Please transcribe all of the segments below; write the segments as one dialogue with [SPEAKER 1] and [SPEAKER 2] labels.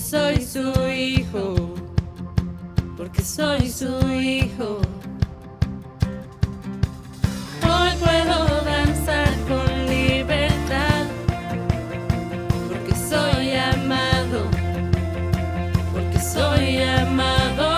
[SPEAKER 1] soy su hijo, porque soy su hijo. Hoy puedo danzar con libertad, porque soy amado, porque soy amado.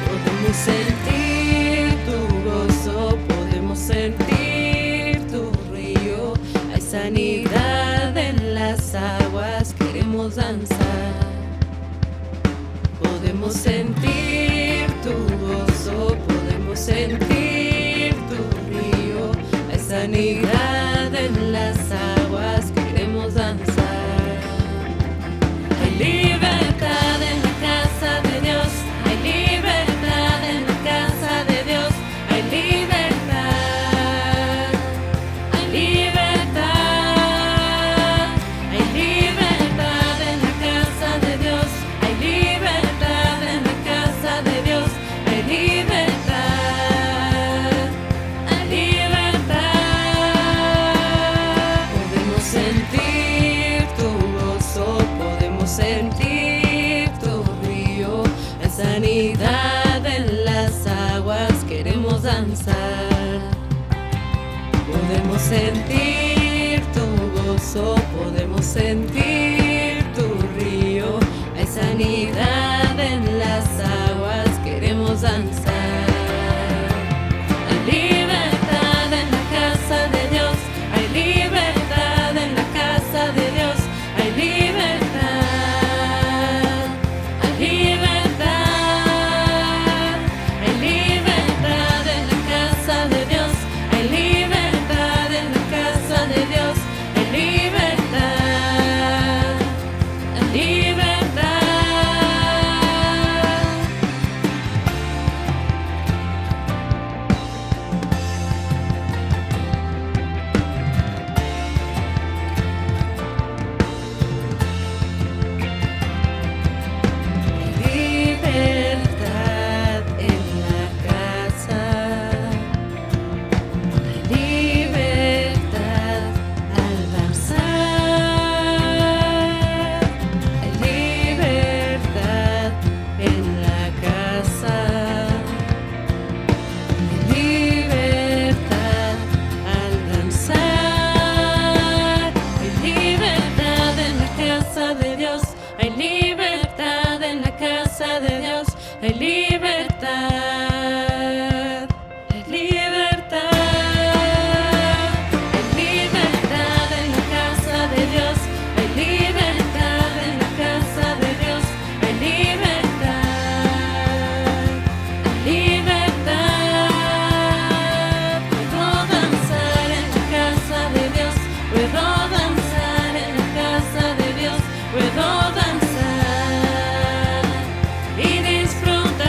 [SPEAKER 1] Podemos sentir tu gozo, podemos sentir tu río. Hay sanidad en las aguas, queremos danzar. Podemos sentir tu gozo, podemos sentir tu río. Hay sanidad en las aguas, queremos danzar. Hay libertad en la casa de Dios, hay libertad en la casa de Dios, hay libertad, hay libertad, hay libertad en la casa de Dios, hay libertad en la casa de Dios, hay libertad, hay libertad. Podemos sentir tu gozo, podemos sentir tu río, hay sanidad en las aguas, queremos danzar. Podemos sentir tu gozo, podemos sentir tu río, hay sanidad en las aguas, queremos danzar. Hay libertad en la casa de Dios, hay libertad en la casa de Dios, hay libertad, hay libertad, hay libertad en la casa de Dios, hay libertad en la casa de Dios, hay libertad, hay libertad. Libertad en la casa, libertad al danzar, libertad en la casa, libertad al danzar, libertad en la casa de Dios, hay libertad en la casa de Dios, hay libertad, hay libertad, hay libertad en la casa de Dios, hay libertad en la casa de Dios, hay libertad, hay libertad. Puedo danzar en la casa de Dios, puedo danzar en la casa de Dios, puedo danzar y disfrutar.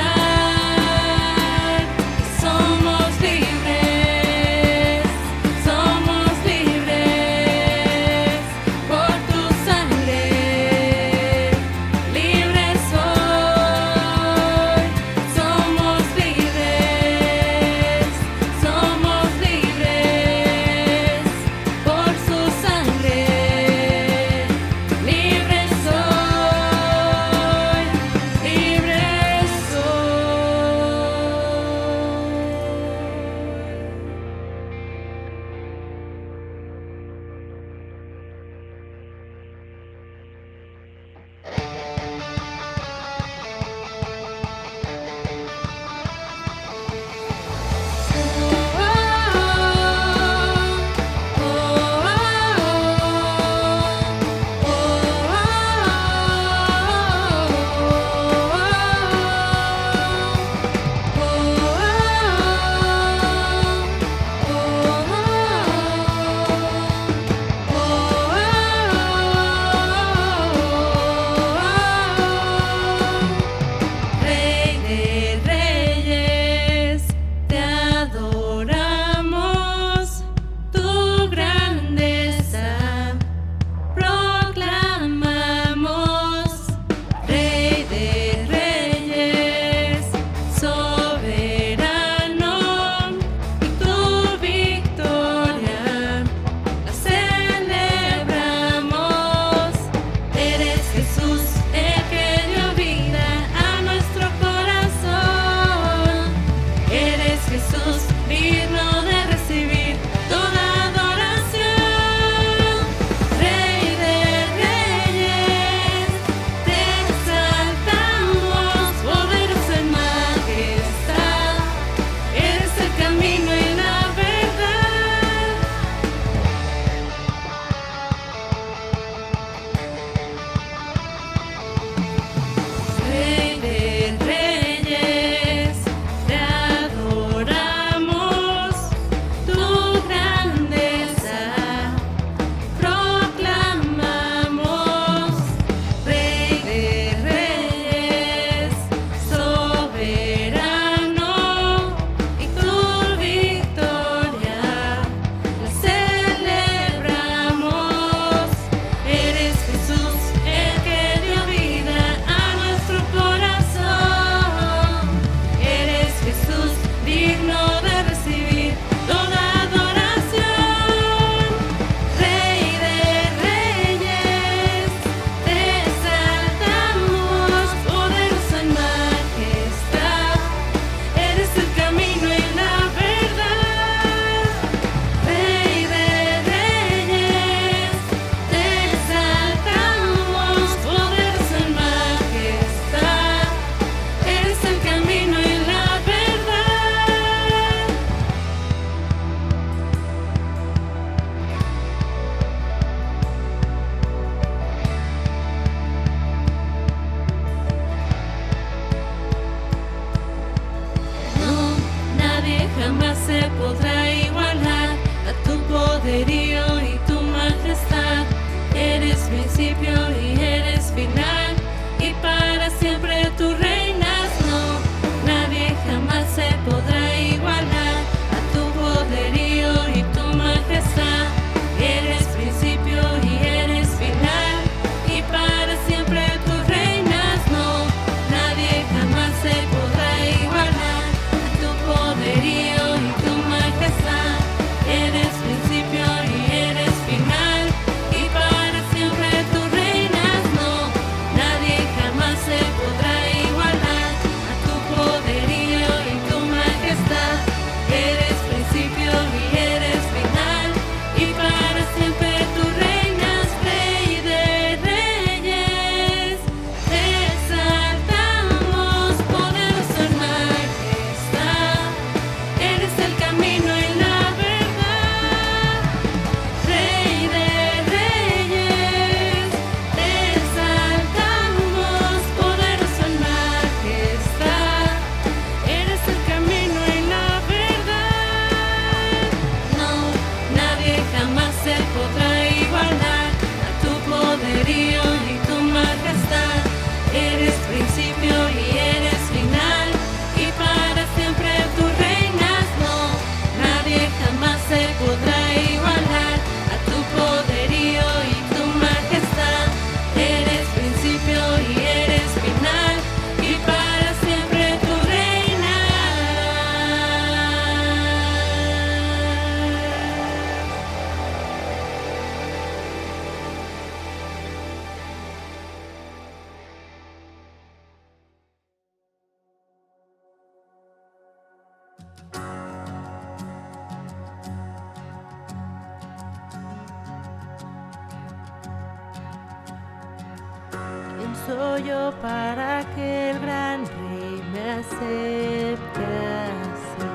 [SPEAKER 1] soy yo para que el gran Rey me acepte así?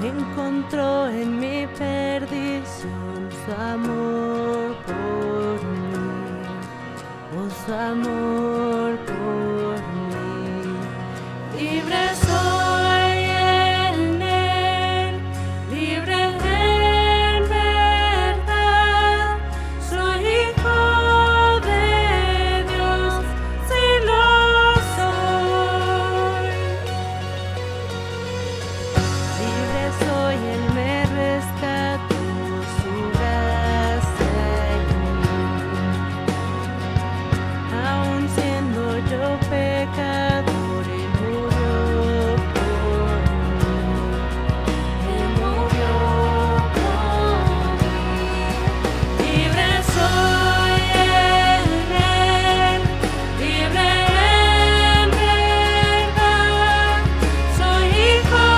[SPEAKER 1] Me encontró en mi perdición su amor por mí, oh, su amor por mí. Libre soy en él, libre en verdad. Soy hijo de Dios, si lo soy. Libre soy, él me rescató, su gracia en mí. Aun siendo yo pecador, él murió por mí. Él murió por mí. Libre soy en él, libre en verdad. Soy hijo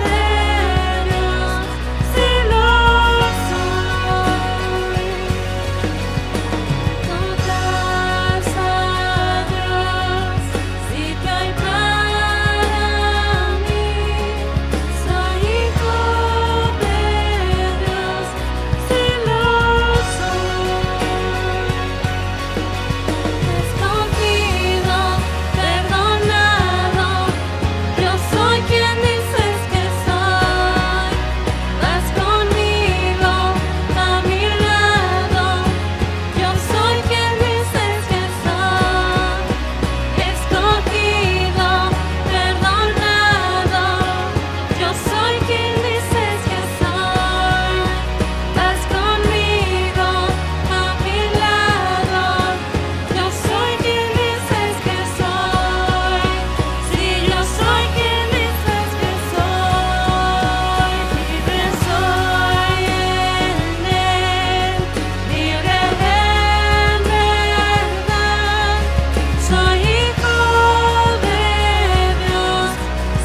[SPEAKER 1] de Dios, si lo soy. Tu casa, Dios, sitio hay para mí. Soy hijo de Dios, si lo soy. Escogido, perdonado, yo soy quien dices que soy. Vas conmigo, a mi lado, yo soy quien dices que soy. Escogido, perdonado, yo soy quien dices que soy. Vas conmigo, a mi lado, yo soy quien dices que soy. Si yo soy quien dices que soy. Libre soy en él, libre en verdad. Soy hijo de Dios,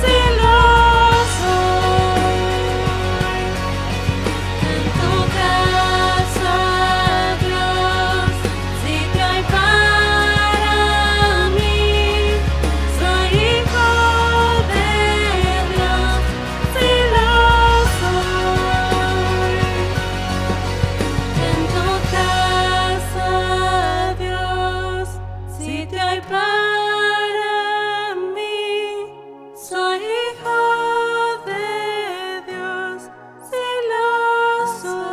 [SPEAKER 1] si lo soy. En tu casa, Dios, sitio hay para mí. Soy hijo de Dios, si lo soy. En tu casa, Dios, sitio hay para mí. Soy hijo de Dios, si lo soy.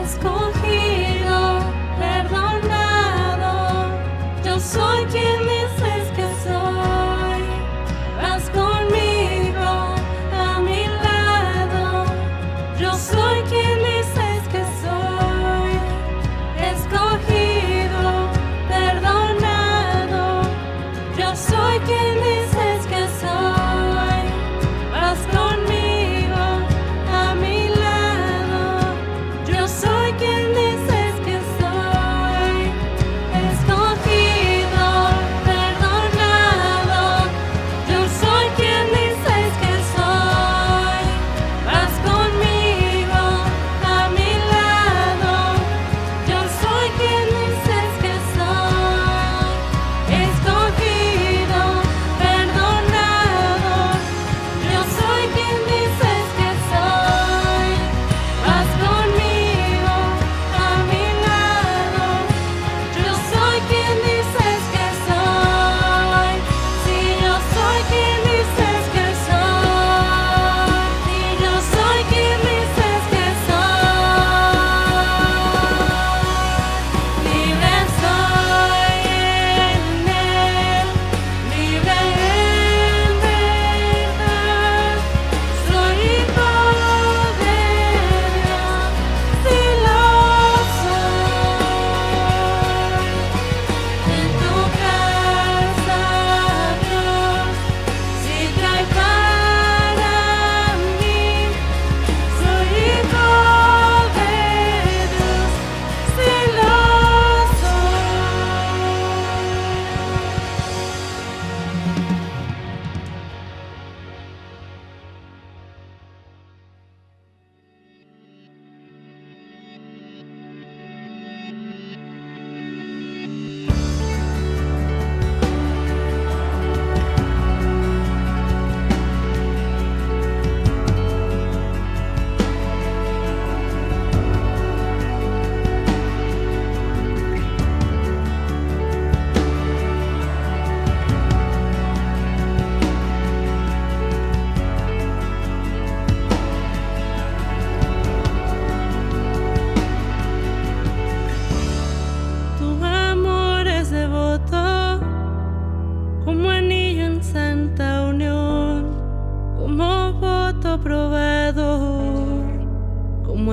[SPEAKER 1] Escogido, perdonado, yo soy quien dices que soy. Vas conmigo, a mi lado, yo soy quien dices que soy. Escogido, perdonado, yo soy quien dices que soy. Vas conmigo, a mi lado, yo soy quien dices que soy. Escogido,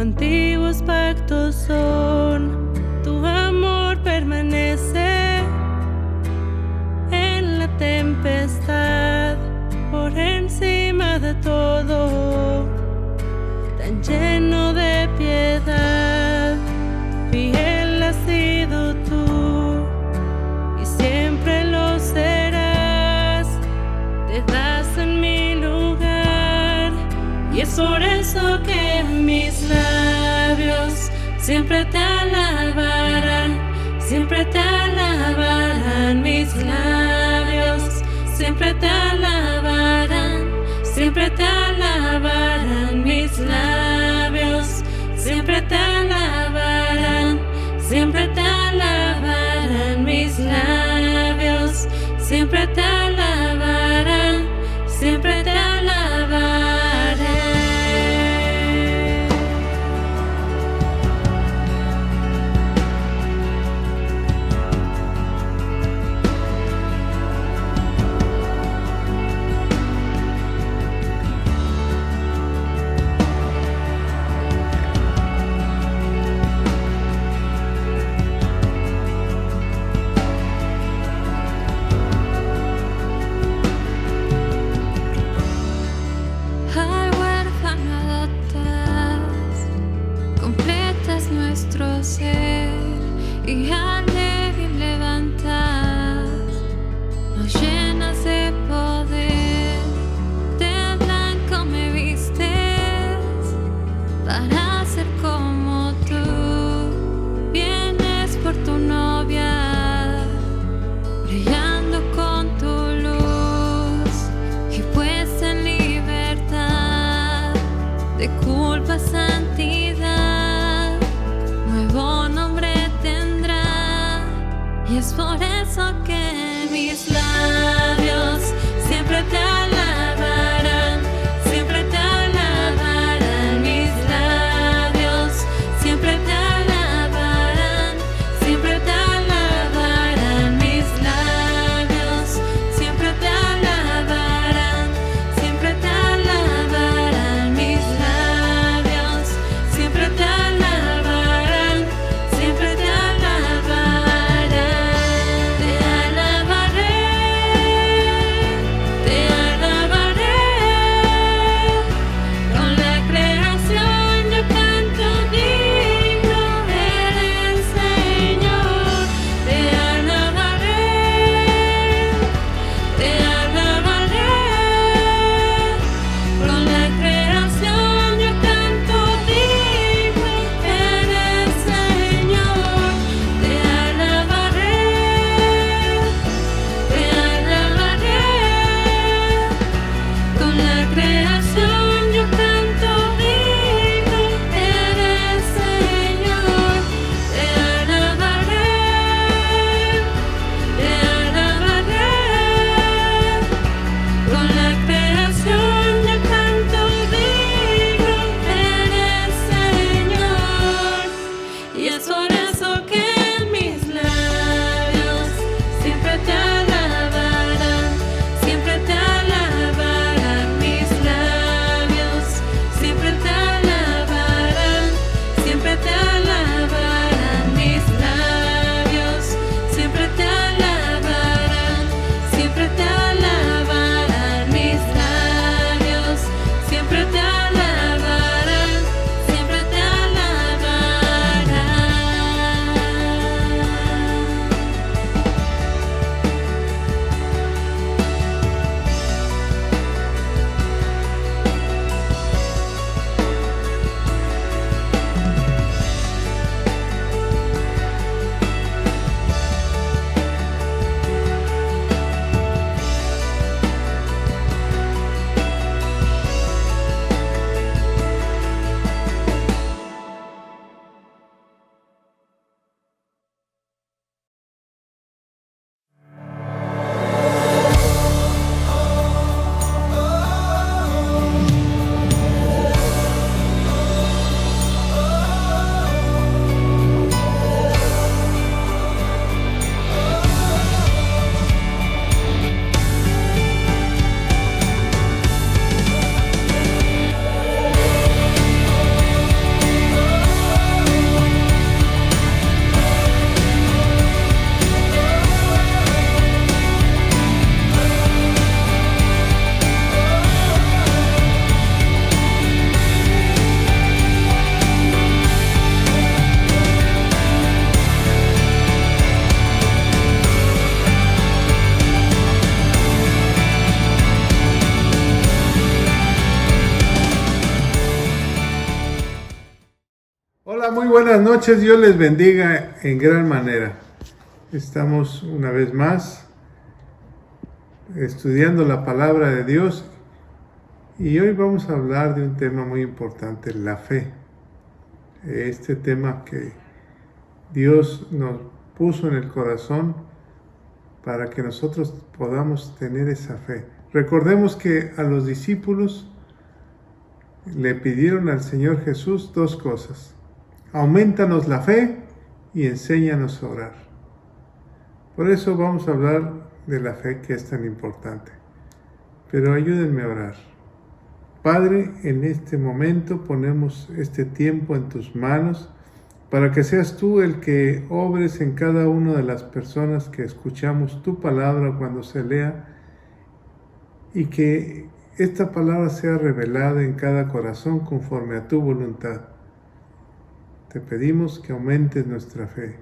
[SPEAKER 1] antiguos pactos son. Tu amor permanece en la tempestad, por encima de todo, tan lleno de piedad. Fiel has sido tú y siempre lo serás. Te das en mi lugar y es por eso que mis labios siempre te alabarán, siempre te alabarán. Mis labios siempre te alabarán, siempre te alabarán. Mis labios siempre te alabarán, siempre te alabarán. Mis labios siempre te alabarán, siempre te alabarán. Nuestro ser y al débil levantas, nos llenas de poder. De blanco me vistes para ser como tú. Vienes por tu novia, brillando con tu luz y puesta en libertad de culpa, santidad. Nuevo nombre tendrá y es por eso que mis labios siempre te alabarán, siempre te alabarán. Mis labios siempre te alabarán, siempre te alabarán. Mis labios siempre te alabarán, siempre te alabarán. Mis labios siempre te alabarán, siempre te alabarán. Te alabaré,
[SPEAKER 2] noches, Dios les bendiga en gran manera. Estamos una vez más estudiando la palabra de Dios y hoy vamos a hablar de un tema muy importante, la fe. Este tema que Dios nos puso en el corazón para que nosotros podamos tener esa fe. Recordemos que a los discípulos le pidieron al Señor Jesús dos cosas: aumentanos la fe y enséñanos a orar. Por eso vamos a hablar de la fe, que es tan importante. Pero ayúdenme a orar. Padre, en este momento ponemos este tiempo en tus manos para que seas tú el que obres en cada una de las personas que escuchamos tu palabra cuando se lea, y que esta palabra sea revelada en cada corazón conforme a tu voluntad. Te pedimos que aumentes nuestra fe,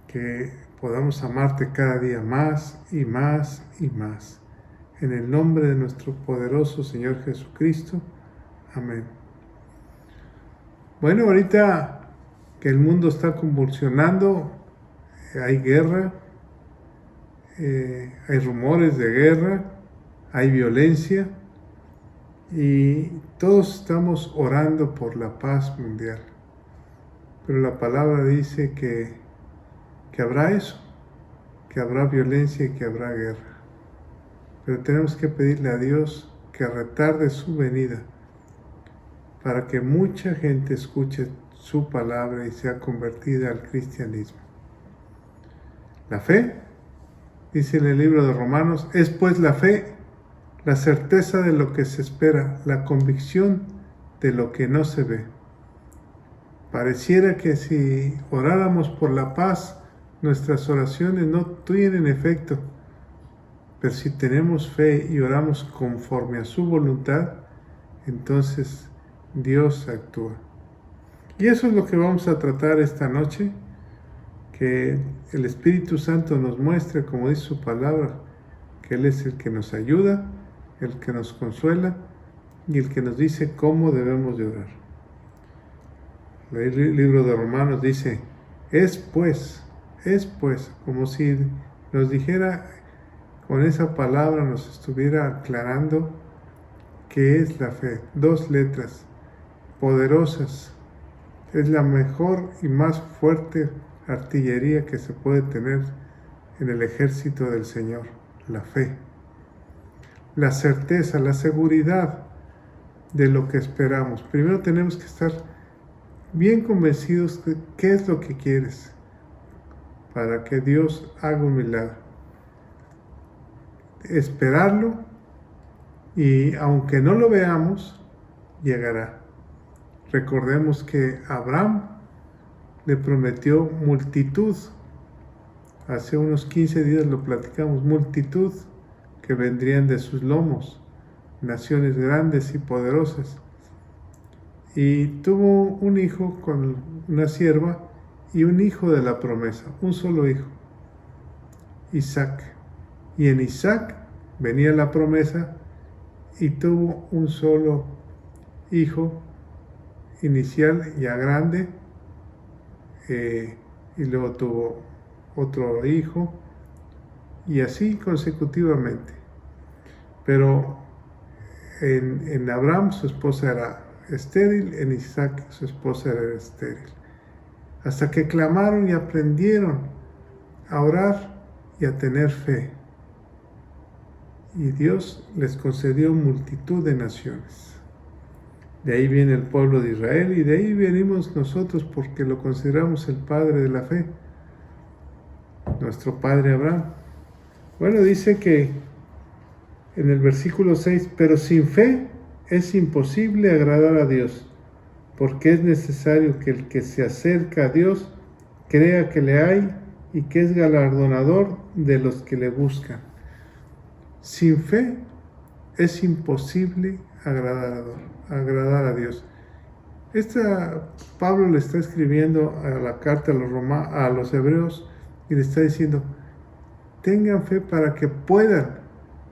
[SPEAKER 2] que podamos amarte cada día más y más y más. En el nombre de nuestro poderoso Señor Jesucristo. Amén. Bueno, ahorita que el mundo está convulsionando, hay guerra, hay rumores de guerra, hay violencia y todos estamos orando por la paz mundial. Pero la palabra dice que habrá eso, que habrá violencia y que habrá guerra. Pero tenemos que pedirle a Dios que retarde su venida para que mucha gente escuche su palabra y sea convertida al cristianismo. La fe, dice en el libro de Romanos, es pues la fe, la certeza de lo que se espera, la convicción de lo que no se ve. Pareciera que si oráramos por la paz, nuestras oraciones no tienen efecto. Pero si tenemos fe y oramos conforme a su voluntad, entonces Dios actúa. Y eso es lo que vamos a tratar esta noche, que el Espíritu Santo nos muestre, como dice su palabra, que Él es el que nos ayuda, el que nos consuela y el que nos dice cómo debemos de orar. El libro de Romanos dice, es pues, como si nos dijera, con esa palabra nos estuviera aclarando qué es la fe. 2 letras poderosas. Es la mejor y más fuerte artillería que se puede tener en el ejército del Señor, la fe. La certeza, la seguridad de lo que esperamos. Primero tenemos que estar bien convencidos de qué es lo que quieres para que Dios haga un milagro. Esperarlo, y aunque no lo veamos, llegará. Recordemos que Abraham le prometió multitud. Hace unos 15 días lo platicamos, multitud que vendrían de sus lomos, naciones grandes y poderosas. Y tuvo un hijo con una sierva y un hijo de la promesa, un solo hijo, Isaac. Y en Isaac venía la promesa y tuvo un solo hijo inicial, ya grande, y luego tuvo otro hijo, y así consecutivamente. Pero en Abraham su esposa era estéril, en Isaac su esposa era estéril. Hasta que clamaron y aprendieron a orar y a tener fe. Y Dios les concedió multitud de naciones. De ahí viene el pueblo de Israel y de ahí venimos nosotros, porque lo consideramos el padre de la fe, nuestro padre Abraham. Bueno, dice que en el versículo 6, pero sin fe es imposible agradar a Dios, porque es necesario que el que se acerca a Dios crea que le hay y que es galardonador de los que le buscan. Sin fe es imposible agradar a Dios. Pablo le está escribiendo a la carta a los hebreos y le está diciendo, tengan fe para que puedan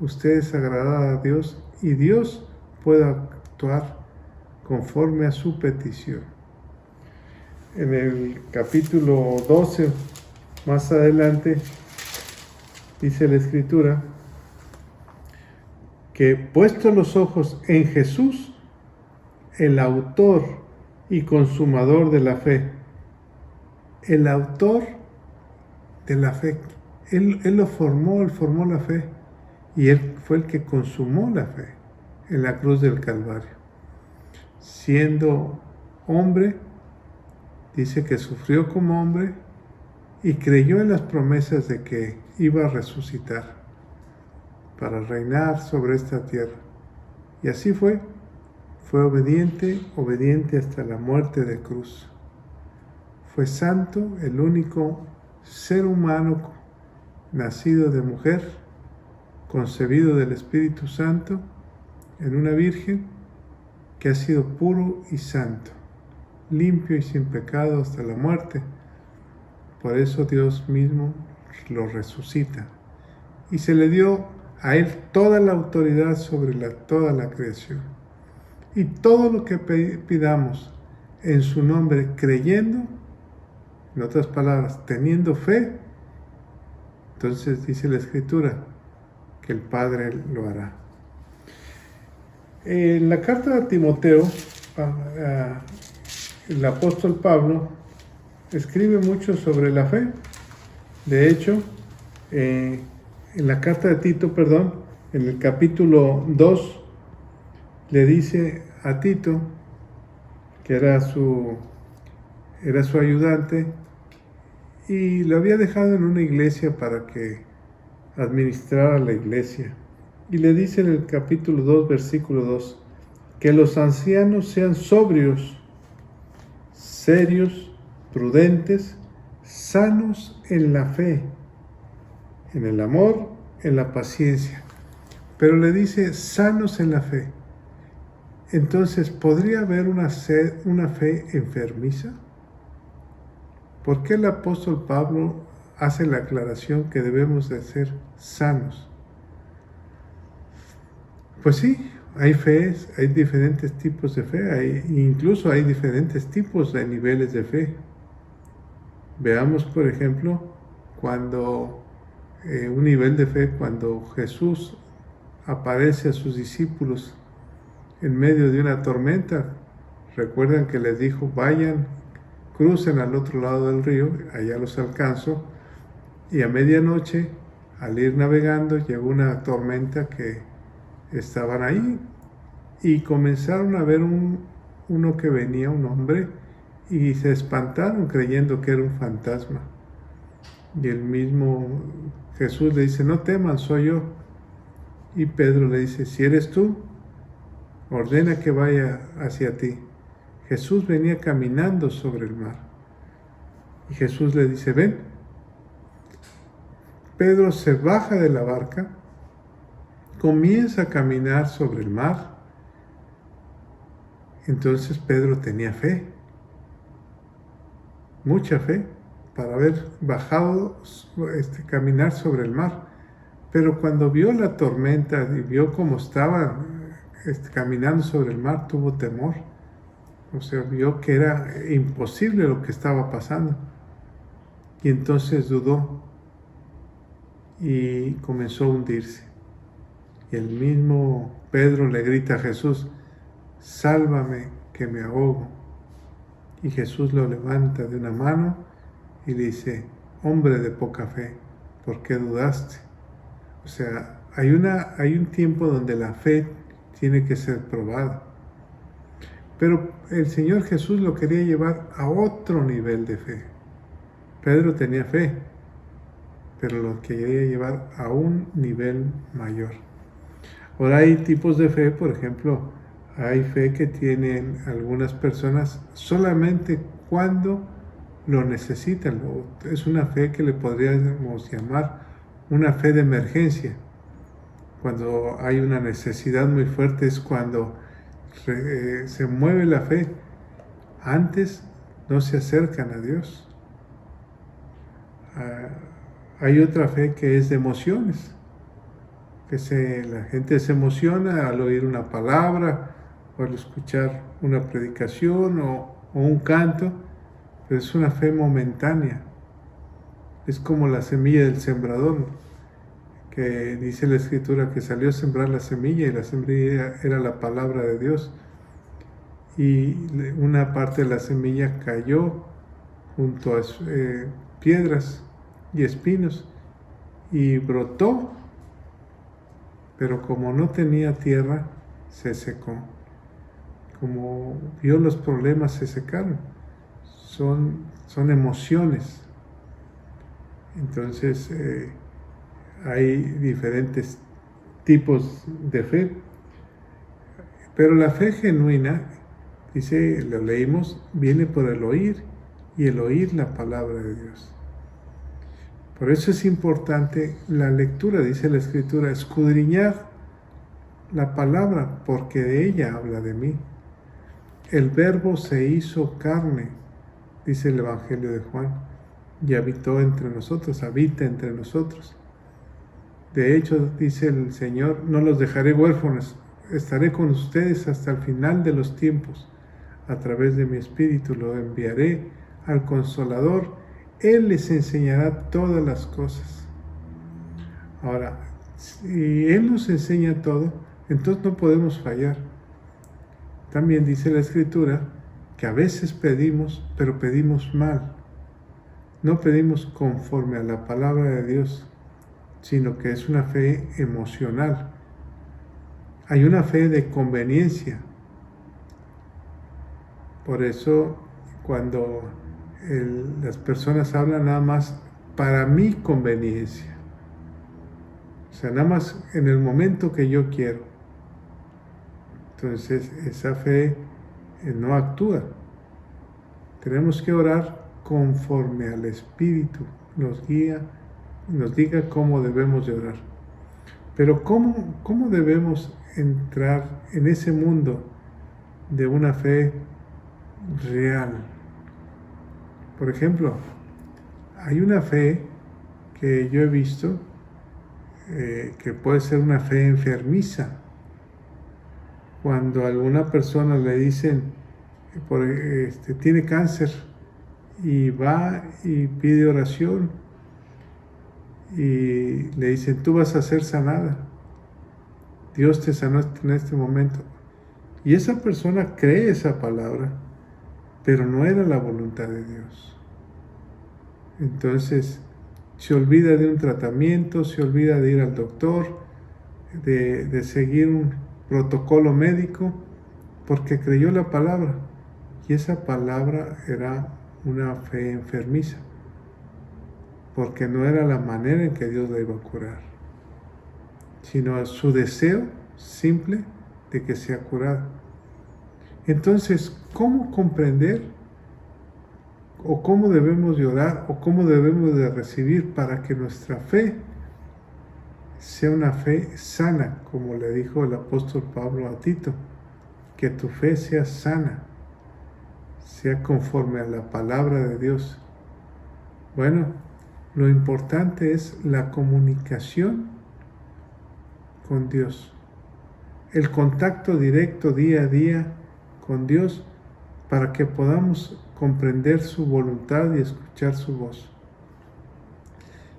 [SPEAKER 2] ustedes agradar a Dios y Dios pueda actuar conforme a su petición. en el capítulo 12, más adelante, dice la Escritura, que puestos los ojos en Jesús, el autor y consumador de la fe, el autor de la fe, él lo formó, él formó la fe, y él fue el que consumó la fe en la cruz del Calvario. Siendo hombre, dice que sufrió como hombre y creyó en las promesas de que iba a resucitar para reinar sobre esta tierra. Y así fue obediente hasta la muerte de cruz. Fue santo, el único ser humano nacido de mujer, concebido del Espíritu Santo, en una virgen, que ha sido puro y santo, limpio y sin pecado hasta la muerte. Por eso Dios mismo lo resucita. Y se le dio a Él toda la autoridad sobre toda la creación. Y todo lo que pidamos en su nombre, creyendo, en otras palabras, teniendo fe, entonces dice la Escritura que el Padre lo hará. En la carta de Timoteo, el apóstol Pablo escribe mucho sobre la fe. De hecho, en la carta de Tito, en el capítulo 2, le dice a Tito, que era su ayudante, y lo había dejado en una iglesia para que administrara la iglesia. Y le dice en el capítulo 2, versículo 2, que los ancianos sean sobrios, serios, prudentes, sanos en la fe, en el amor, en la paciencia. Pero le dice sanos en la fe. Entonces, ¿podría haber una fe enfermiza? ¿Por qué el apóstol Pablo hace la aclaración que debemos de ser sanos? Pues sí, hay fees, hay diferentes tipos de fe, incluso hay diferentes tipos de niveles de fe. Veamos, por ejemplo, un nivel de fe cuando Jesús aparece a sus discípulos en medio de una tormenta. Recuerdan que les dijo, vayan, crucen al otro lado del río, allá los alcanzo. Y a medianoche, al ir navegando, llegó una tormenta que estaban ahí y comenzaron a ver uno que venía, un hombre, y se espantaron creyendo que era un fantasma. Y el mismo Jesús le dice, no teman, soy yo. Y Pedro le dice, si eres tú, ordena que vaya hacia ti. Jesús venía caminando sobre el mar. Y Jesús le dice, ven. Pedro se baja de la barca, comienza a caminar sobre el mar. Entonces Pedro tenía fe, mucha fe, para haber bajado, caminar sobre el mar. Pero cuando vio la tormenta y vio cómo estaba caminando sobre el mar, tuvo temor. O sea, vio que era imposible lo que estaba pasando. Y entonces dudó y comenzó a hundirse. Y el mismo Pedro le grita a Jesús, sálvame que me ahogo. Y Jesús lo levanta de una mano y le dice, hombre de poca fe, ¿por qué dudaste? O sea, hay un tiempo donde la fe tiene que ser probada. Pero el Señor Jesús lo quería llevar a otro nivel de fe. Pedro tenía fe, pero lo quería llevar a un nivel mayor. Ahora hay tipos de fe, por ejemplo, hay fe que tienen algunas personas solamente cuando lo necesitan. Es una fe que le podríamos llamar una fe de emergencia. Cuando hay una necesidad muy fuerte es cuando se mueve la fe. Antes no se acercan a Dios. Hay otra fe que es de emociones, que la gente se emociona al oír una palabra o al escuchar una predicación o un canto, pero es una fe momentánea. Es como la semilla del sembrador, que dice la Escritura que salió a sembrar la semilla y la semilla era la palabra de Dios. Y una parte de la semilla cayó junto a piedras y espinos y brotó, pero como no tenía tierra, se secó. Como vio los problemas, se secaron. Son emociones. Entonces hay diferentes tipos de fe, pero la fe genuina, dice, lo leímos, viene por el oír, y el oír la palabra de Dios. Por eso es importante la lectura, dice la Escritura, escudriñar la palabra, porque de ella habla de mí. El Verbo se hizo carne, dice el Evangelio de Juan, y habitó entre nosotros, habita entre nosotros. De hecho, dice el Señor, no los dejaré huérfanos, estaré con ustedes hasta el final de los tiempos. A través de mi Espíritu lo enviaré al Consolador. Él les enseñará todas las cosas. Ahora, si Él nos enseña todo, entonces no podemos fallar. También dice la Escritura que a veces pedimos, pero pedimos mal. No pedimos conforme a la palabra de Dios, sino que es una fe emocional. Hay una fe de conveniencia. Por eso, cuando las personas hablan nada más para mi conveniencia, o sea, nada más en el momento que yo quiero, entonces esa fe no actúa. Tenemos que orar conforme al Espíritu nos guía, nos diga cómo debemos de orar. Pero ¿cómo debemos entrar en ese mundo de una fe real? Por ejemplo, hay una fe que yo he visto que puede ser una fe enfermiza. Cuando a alguna persona le dicen, tiene cáncer, y va y pide oración, y le dicen, tú vas a ser sanada, Dios te sanó en este momento. Y esa persona cree esa palabra, pero no era la voluntad de Dios. Entonces se olvida de un tratamiento, se olvida de ir al doctor, de seguir un protocolo médico, porque creyó la palabra, y esa palabra era una fe enfermiza, porque no era la manera en que Dios la iba a curar, sino su deseo simple de que sea curada. Entonces, ¿cómo comprender o cómo debemos de orar o cómo debemos de recibir para que nuestra fe sea una fe sana, como le dijo el apóstol Pablo a Tito, que tu fe sea sana, sea conforme a la palabra de Dios? Bueno, lo importante es la comunicación con Dios, el contacto directo día a día con Dios, para que podamos comprender su voluntad y escuchar su voz.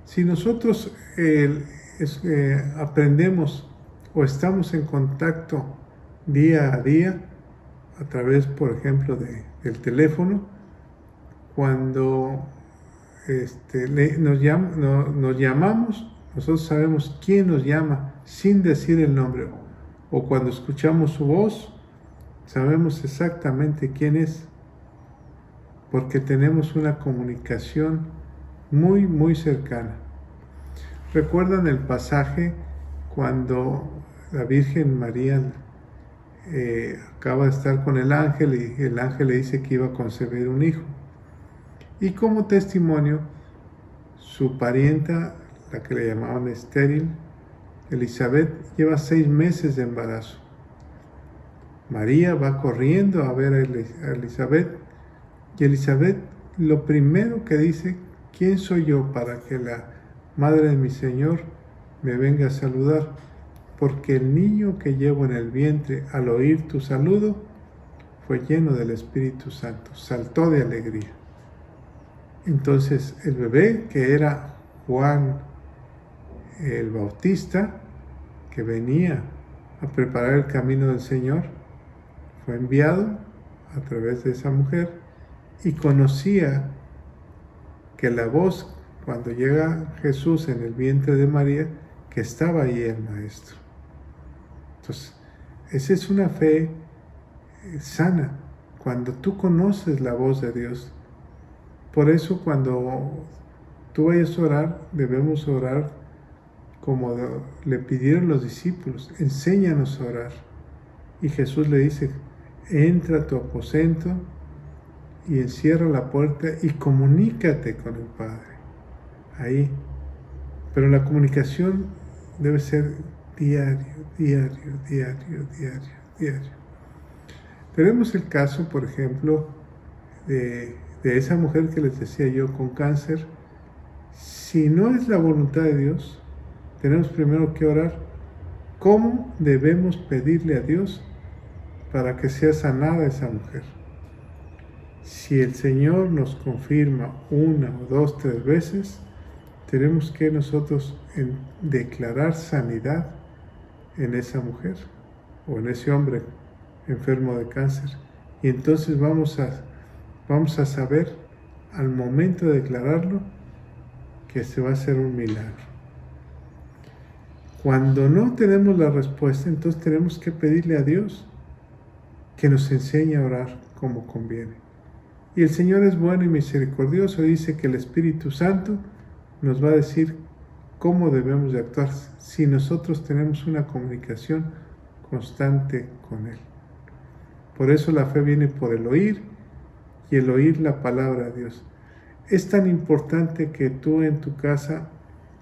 [SPEAKER 2] Si nosotros aprendemos o estamos en contacto día a día a través, por ejemplo, del teléfono, cuando nos llamamos, nosotros sabemos quién nos llama sin decir el nombre, o cuando escuchamos su voz, sabemos exactamente quién es, porque tenemos una comunicación muy, muy cercana. ¿Recuerdan el pasaje cuando la Virgen María acaba de estar con el ángel y el ángel le dice que iba a concebir un hijo? Y como testimonio, su parienta, la que le llamaban estéril, Elizabeth, lleva 6 meses de embarazo. María va corriendo a ver a Elizabeth, y Elizabeth lo primero que dice, ¿quién soy yo para que la madre de mi Señor me venga a saludar? Porque el niño que llevo en el vientre, al oír tu saludo, fue lleno del Espíritu Santo, saltó de alegría. Entonces el bebé, que era Juan el Bautista, que venía a preparar el camino del Señor, fue enviado a través de esa mujer y conocía que la voz, cuando llega Jesús en el vientre de María, que estaba ahí el Maestro. Entonces, esa es una fe sana, cuando tú conoces la voz de Dios. Por eso cuando tú vayas a orar, debemos orar como le pidieron los discípulos: enséñanos a orar. Y Jesús le dice: entra a tu aposento y encierra la puerta y comunícate con el Padre. Ahí. Pero la comunicación debe ser diario. Tenemos el caso, por ejemplo, de esa mujer que les decía yo con cáncer. Si no es la voluntad de Dios, tenemos primero que orar. ¿Cómo debemos pedirle a Dios para que sea sanada esa mujer? Si el Señor nos confirma 1 o 2, 3 veces, tenemos que nosotros declarar sanidad en esa mujer o en ese hombre enfermo de cáncer. Y entonces vamos a saber al momento de declararlo que se va a hacer un milagro. Cuando no tenemos la respuesta, entonces tenemos que pedirle a Dios que nos enseñe a orar como conviene. Y el Señor es bueno y misericordioso. Dice que el Espíritu Santo nos va a decir cómo debemos de actuar si nosotros tenemos una comunicación constante con Él. Por eso la fe viene por el oír, y el oír la palabra de Dios. Es tan importante que tú en tu casa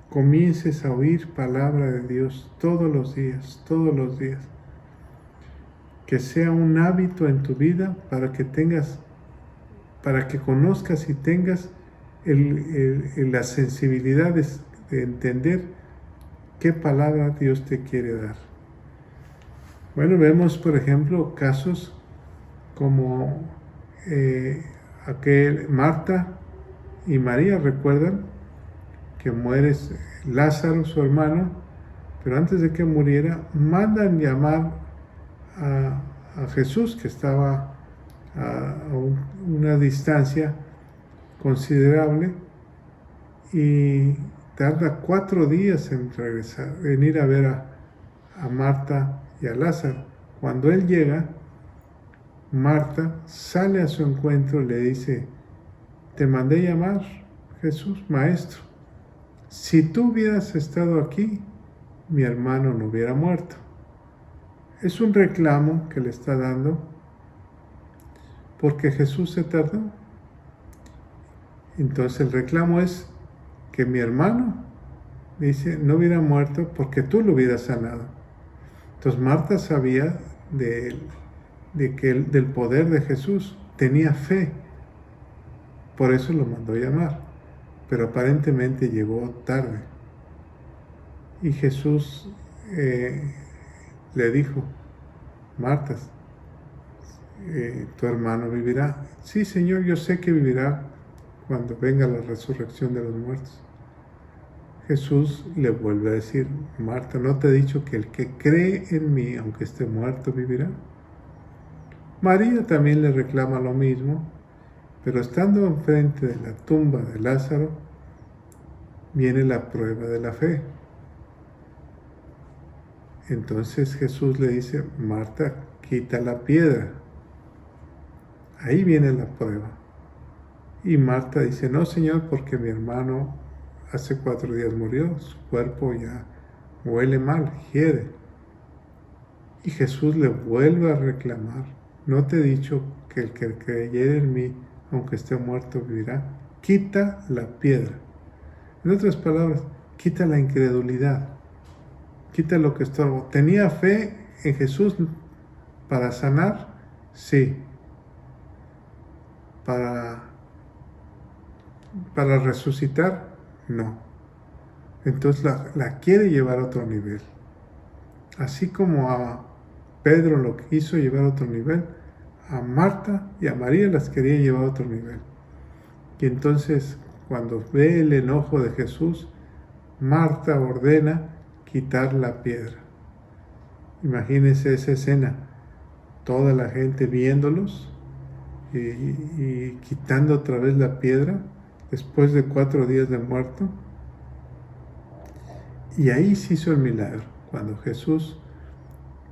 [SPEAKER 2] comiences a oír palabra de Dios todos los días. Que sea un hábito en tu vida para que conozcas y tengas la sensibilidad de entender qué palabra Dios te quiere dar. Bueno, vemos por ejemplo casos como Marta y María. Recuerdan que muere Lázaro, su hermano, pero antes de que muriera mandan llamar a Jesús, que estaba a una distancia considerable, y tarda 4 días en regresar, venir a ver a Marta y a Lázaro. Cuando él llega, Marta sale a su encuentro y le dice: te mandé llamar, Jesús, Maestro. Si tú hubieras estado aquí, mi hermano no hubiera muerto. Es un reclamo que le está dando porque Jesús se tardó. Entonces el reclamo es que mi hermano, dice, no hubiera muerto porque tú lo hubieras sanado. Entonces Marta sabía del poder de Jesús, tenía fe, por eso lo mandó llamar, pero aparentemente llegó tarde. Y Jesús le dijo: Marta, tu hermano vivirá. Sí, Señor, yo sé que vivirá cuando venga la resurrección de los muertos. Jesús le vuelve a decir: Marta, ¿no te he dicho que el que cree en mí, aunque esté muerto, vivirá? María también le reclama lo mismo, pero estando enfrente de la tumba de Lázaro, viene la prueba de la fe. Entonces Jesús le dice: Marta, quita la piedra. Ahí viene la prueba. Y Marta dice: no, Señor, porque mi hermano hace 4 días murió, su cuerpo ya huele mal, hiede. Y Jesús le vuelve a reclamar: ¿no te he dicho que el que creyere en mí, aunque esté muerto, vivirá? Quita la piedra. En otras palabras, quita la incredulidad, quita lo que estorba. ¿Tenía fe en Jesús para sanar? Sí. ¿Para resucitar? No. Entonces la quiere llevar a otro nivel. Así como a Pedro lo quiso llevar a otro nivel, a Marta y a María las quería llevar a otro nivel. Y entonces, cuando ve el enojo de Jesús, Marta ordena quitar la piedra. Imagínense esa escena, toda la gente viéndolos y quitando otra vez la piedra después de 4 días de muerto. Y ahí se hizo el milagro, cuando Jesús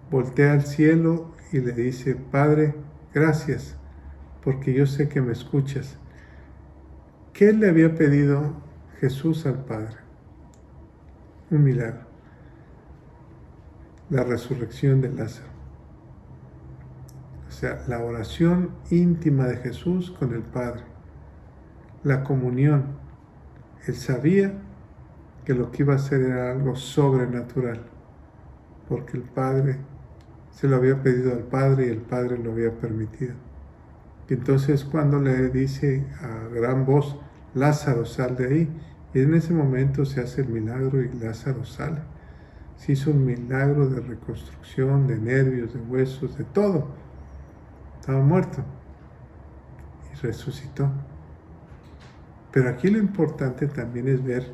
[SPEAKER 2] voltea al cielo y le dice: Padre, gracias, porque yo sé que me escuchas. ¿Qué le había pedido Jesús al Padre? Un milagro: la resurrección de Lázaro. O sea, la oración íntima de Jesús con el Padre, la comunión. Él sabía que lo que iba a hacer era algo sobrenatural, porque el Padre se lo había pedido al Padre y el Padre lo había permitido. Y entonces, cuando le dice a gran voz: Lázaro, sal de ahí, y en ese momento se hace el milagro y Lázaro sale. Se hizo un milagro de reconstrucción, de nervios, de huesos, de todo. Estaba muerto y resucitó. Pero aquí lo importante también es ver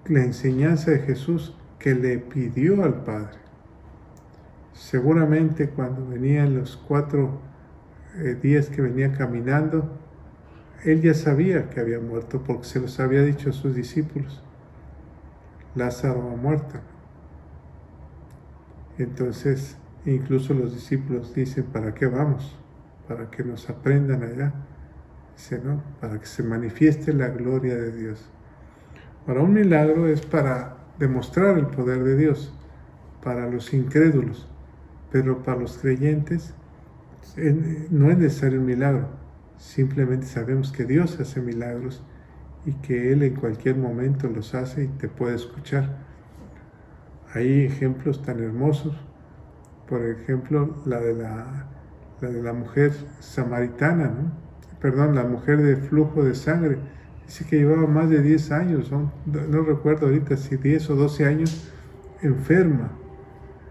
[SPEAKER 2] la enseñanza de Jesús que le pidió al Padre. Seguramente cuando venían los 4 días que venía caminando, él ya sabía que había muerto, porque se los había dicho a sus discípulos: Lázaro ha muerto. Entonces, incluso los discípulos dicen: ¿para qué vamos? Para que nos aprendan allá. Dice: no, para que se manifieste la gloria de Dios. Ahora, un milagro es para demostrar el poder de Dios, para los incrédulos, pero para los creyentes no es necesario un milagro. Simplemente sabemos que Dios hace milagros y que Él en cualquier momento los hace y te puede escuchar. Hay ejemplos tan hermosos. Por ejemplo, la de la mujer samaritana, ¿no? Perdón, la mujer de flujo de sangre. Dice que llevaba más de 10 años, no recuerdo ahorita si 10 o 12 años, enferma,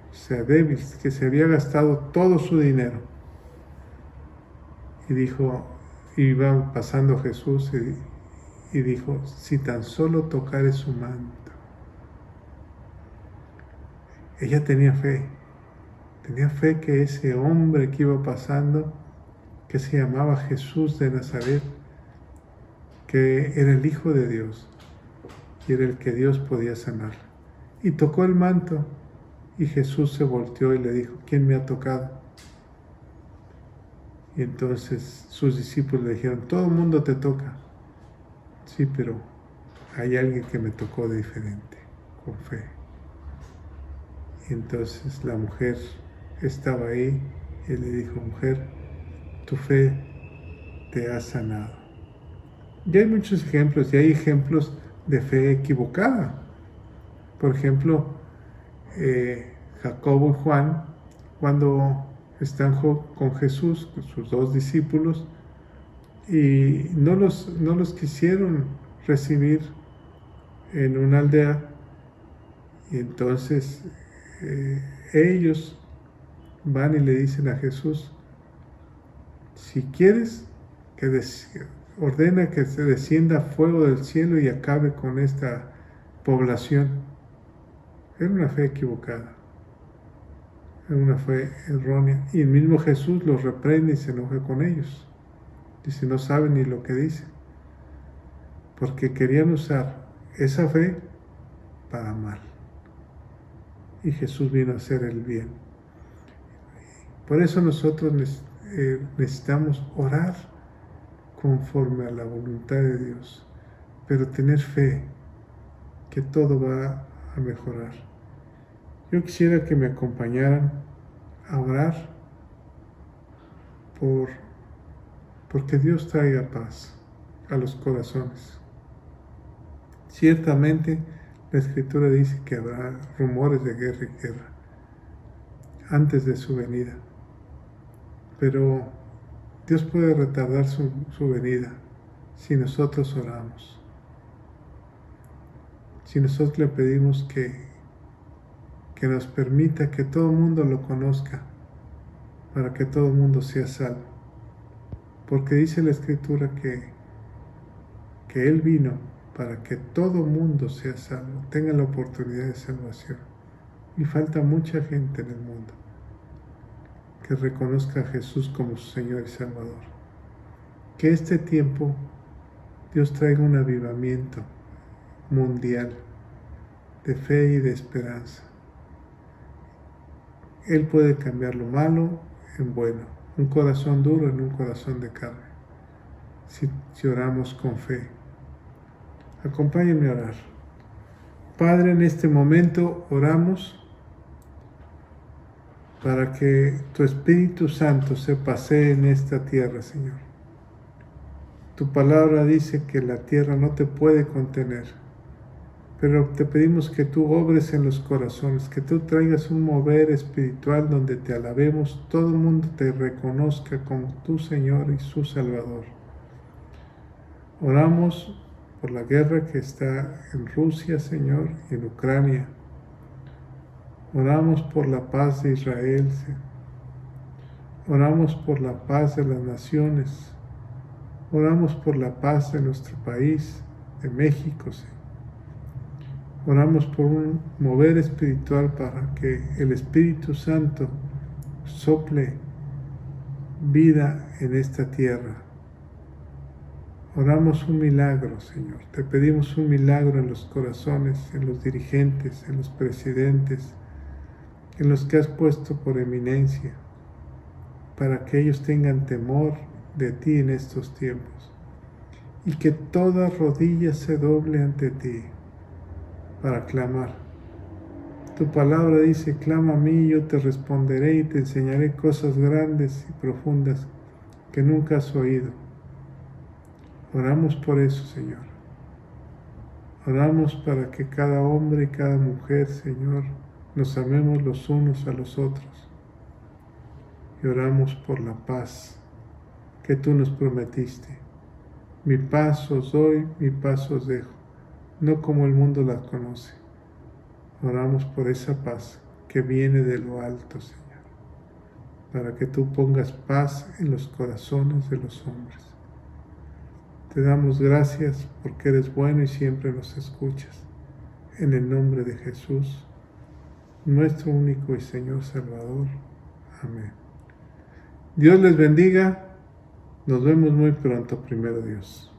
[SPEAKER 2] o sea, débil, que se había gastado todo su dinero. Y dijo, iba pasando Jesús y dijo: si tan solo tocare su manto. Ella tenía fe que ese hombre que iba pasando, que se llamaba Jesús de Nazaret, que era el Hijo de Dios y era el que Dios podía sanar. Y tocó el manto y Jesús se volteó y le dijo: ¿quién me ha tocado? Y entonces sus discípulos le dijeron: todo el mundo te toca. Sí, pero hay alguien que me tocó de diferente, con fe. Y entonces la mujer estaba ahí y le dijo: mujer, tu fe te ha sanado. Y hay muchos ejemplos, y hay ejemplos de fe equivocada. Por ejemplo, Jacobo y Juan, cuando están con Jesús, con sus 2 discípulos, y no los quisieron recibir en una aldea, y entonces ellos van y le dicen a Jesús: si quieres, ordena que se descienda fuego del cielo y acabe con esta población. Era una fe equivocada, era una fe errónea, y el mismo Jesús los reprende y se enoja con ellos. Dice: no saben ni lo que dicen, porque querían usar esa fe para mal. Y Jesús vino a hacer el bien. Por eso nosotros necesitamos orar conforme a la voluntad de Dios, pero tener fe que todo va a mejorar. Yo quisiera que me acompañaran a orar porque Dios traiga paz a los corazones. Ciertamente la Escritura dice que habrá rumores de guerra y guerra antes de su venida, pero Dios puede retardar su venida si nosotros oramos, si nosotros le pedimos que nos permita que todo el mundo lo conozca, para que todo el mundo sea salvo. Porque dice la Escritura que Él vino para que todo mundo sea salvo, tenga la oportunidad de salvación. Y falta mucha gente en el mundo que reconozca a Jesús como su Señor y Salvador. Que este tiempo Dios traiga un avivamiento mundial de fe y de esperanza. Él puede cambiar lo malo en bueno, un corazón duro en un corazón de carne, si oramos con fe. Acompáñenme a orar. Padre, en este momento oramos para que tu Espíritu Santo se pasee en esta tierra, Señor. Tu palabra dice que la tierra no te puede contener, pero te pedimos que tú obres en los corazones, que tú traigas un mover espiritual donde te alabemos, todo el mundo te reconozca como tu Señor y su Salvador. Oramos por la guerra que está en Rusia, Señor, y en Ucrania. Oramos por la paz de Israel, Señor. Oramos por la paz de las naciones. Oramos por la paz de nuestro país, de México, Señor. Oramos por un mover espiritual para que el Espíritu Santo sople vida en esta tierra. Oramos un milagro, Señor. Te pedimos un milagro en los corazones, en los dirigentes, en los presidentes, en los que has puesto por eminencia, para que ellos tengan temor de ti en estos tiempos y que toda rodilla se doble ante ti para clamar. Tu palabra dice: clama a mí y yo te responderé y te enseñaré cosas grandes y profundas que nunca has oído. Oramos por eso, Señor. Oramos para que cada hombre y cada mujer, Señor, nos amemos los unos a los otros. Y oramos por la paz que tú nos prometiste. Mi paz os doy, mi paz os dejo, no como el mundo la conoce. Oramos por esa paz que viene de lo alto, Señor, para que tú pongas paz en los corazones de los hombres. Te damos gracias porque eres bueno y siempre nos escuchas. En el nombre de Jesús, nuestro único y Señor Salvador. Amén. Dios les bendiga. Nos vemos muy pronto, primero Dios.